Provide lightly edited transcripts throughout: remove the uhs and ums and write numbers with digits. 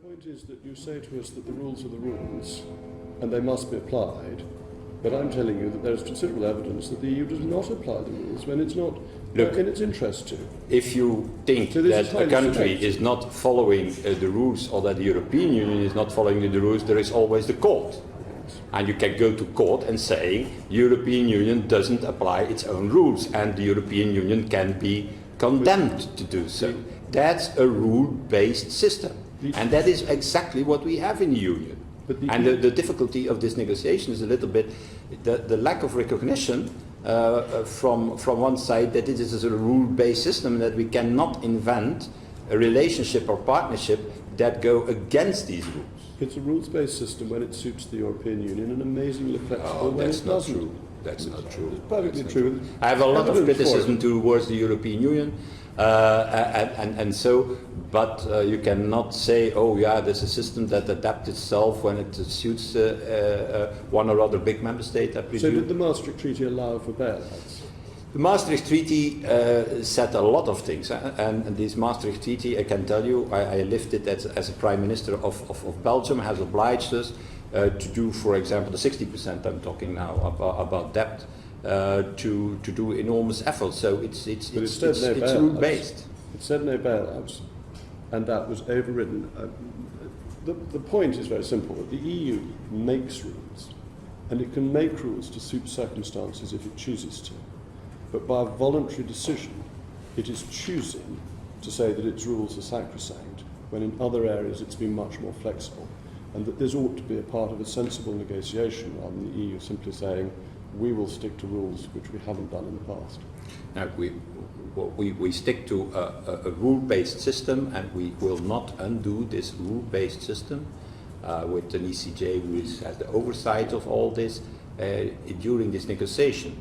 point is that you say to us that the rules are the rules and they must be applied, but I'm telling you that there is considerable evidence that the EU does not apply the rules when it's not in its interest to. If you think that a country is not following the rules, or that the European Union is not following the rules, there is always the court. And you can go to court and say European Union doesn't apply its own rules, and the European Union can be condemned to do so. That's a rule-based system. And that is exactly what we have in the Union. And the difficulty of this negotiation is a little bit the lack of recognition from one side that it is a rule-based system, that we cannot invent a relationship or partnership that go against these rules. It's a rules-based system when it suits the European Union and amazingly flexible when it doesn't. True. That's not true. It's perfectly true. I have a lot of criticism towards the European Union, but you cannot say, oh yeah, there's a system that adapts itself when it suits one or other big member state, I presume. So did the Maastricht Treaty allow for bailouts? The Maastricht Treaty said a lot of things, and this Maastricht Treaty, I can tell you, I lived it as a Prime Minister of Belgium, has obliged us to do, for example, the 60% I'm talking now about debt, to do enormous efforts. So it's rule-based. It said no bailouts, and that was overridden. The point is very simple. The EU makes rules, and it can make rules to suit circumstances if it chooses to. But by a voluntary decision, it is choosing to say that its rules are sacrosanct, when in other areas it's been much more flexible, and that this ought to be a part of a sensible negotiation rather than the EU simply saying, we will stick to rules which we haven't done in the past. Now, we stick to a rule-based system, and we will not undo this rule-based system with an ECJ who has the oversight of all this. During this negotiation,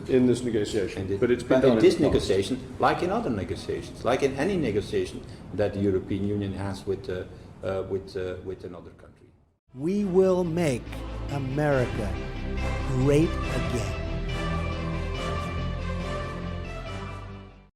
in this negotiation, but it's been done in this negotiation, like in other negotiations, like in any negotiation that the European Union has with another country. We will make America great again.